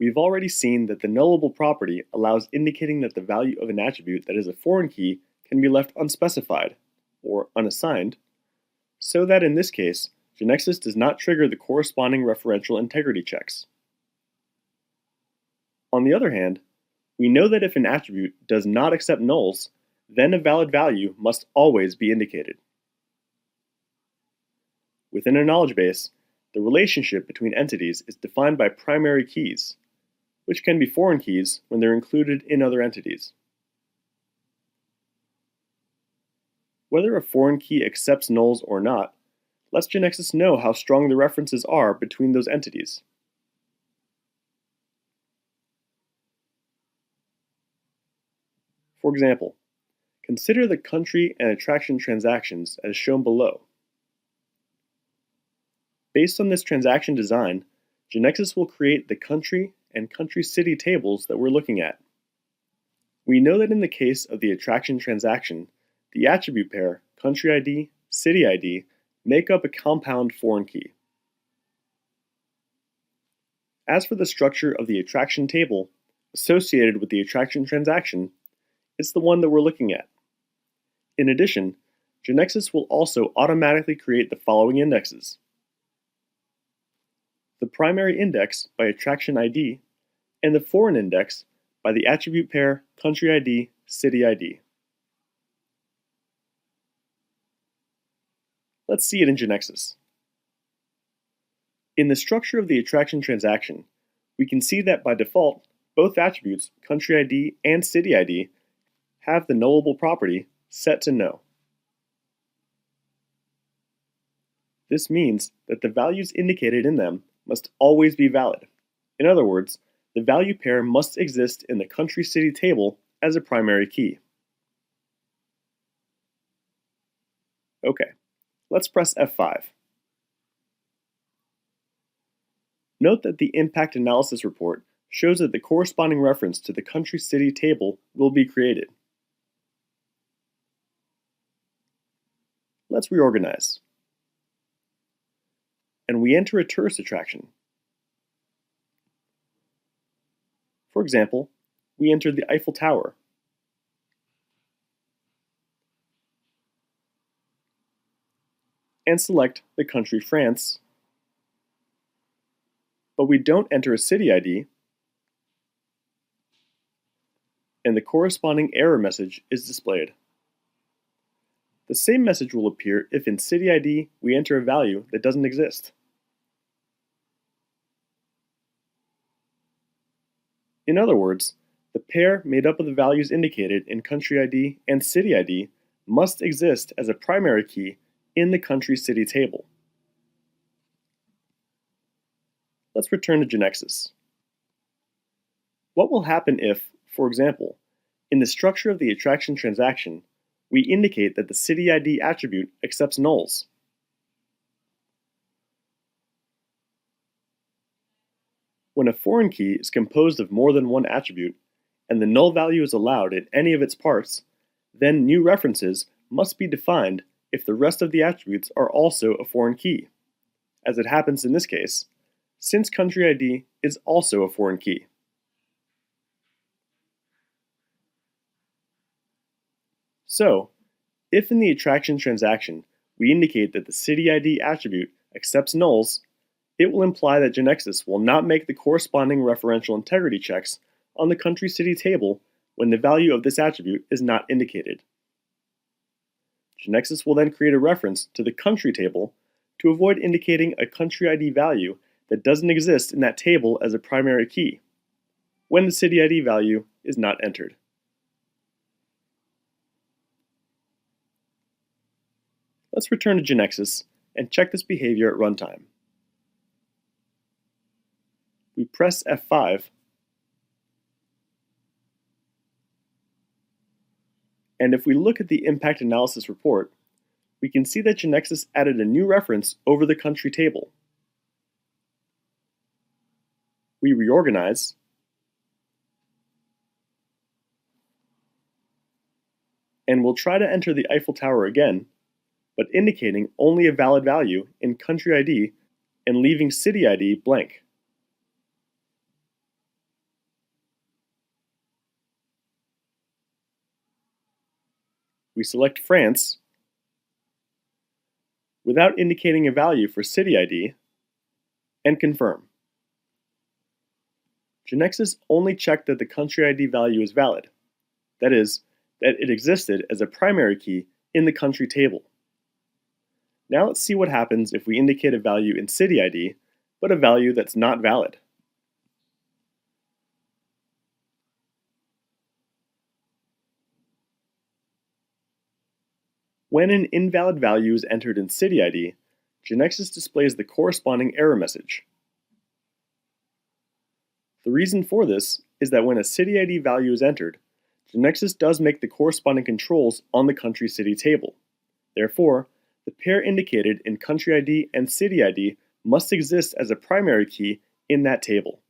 We've already seen that the nullable property allows indicating that the value of an attribute that is a foreign key can be left unspecified, or unassigned, so that in this case, GeneXus does not trigger the corresponding referential integrity checks. On the other hand, we know that if an attribute does not accept nulls, then a valid value must always be indicated. Within a knowledge base, the relationship between entities is defined by primary keys, which can be foreign keys when they're included in other entities. Whether a foreign key accepts nulls or not lets GeneXus know how strong the references are between those entities. For example, consider the country and attraction transactions as shown below. Based on this transaction design, GeneXus will create the country and country-city tables that we're looking at. We know that in the case of the attraction transaction, the attribute pair country ID, city ID make up a compound foreign key. As for the structure of the attraction table associated with the attraction transaction, it's the one that we're looking at. In addition, GeneXus will also automatically create the following indexes: the primary index by attraction ID, and the foreign index by the attribute pair country ID, city ID. Let's see it in GeneXus. In the structure of the attraction transaction, we can see that by default, both attributes, country ID and city ID, have the nullable property set to no. This means that the values indicated in them must always be valid. In other words, the value pair must exist in the country-city table as a primary key. Okay, let's press F5. Note that the impact analysis report shows that the corresponding reference to the country-city table will be created. Let's reorganize. And we enter a tourist attraction. For example, we enter the Eiffel Tower. And select the country France, but we don't enter a city ID, and the corresponding error message is displayed. The same message will appear if in city ID we enter a value that doesn't exist. In other words, the pair made up of the values indicated in country ID and city ID must exist as a primary key in the country-city table. Let's return to GeneXus. What will happen if, for example, in the structure of the attraction transaction, we indicate that the city ID attribute accepts nulls? When a foreign key is composed of more than one attribute, and the null value is allowed in any of its parts, then new references must be defined if the rest of the attributes are also a foreign key, as it happens in this case, since country ID is also a foreign key. So, if in the attraction transaction we indicate that the city ID attribute accepts nulls, it will imply that GeneXus will not make the corresponding referential integrity checks on the country-city table when the value of this attribute is not indicated. GeneXus will then create a reference to the country table to avoid indicating a country ID value that doesn't exist in that table as a primary key, when the city ID value is not entered. Let's return to GeneXus and check this behavior at runtime. We press F5, and if we look at the impact analysis report, we can see that GeneXus added a new reference over the country table. We reorganize, and we'll try to enter the Eiffel Tower again, but indicating only a valid value in country ID and leaving city ID blank. we select France without indicating a value for city ID and confirm. GeneXus only checked that the country ID value is valid, that is, that it existed as a primary key in the country table. Now let's see what happens if we indicate a value in city ID, but a value that's not valid. When an invalid value is entered in city ID, GeneXus displays the corresponding error message. The reason for this is that when a city ID value is entered, GeneXus does make the corresponding controls on the country city table. Therefore, the pair indicated in country ID and city ID must exist as a primary key in that table.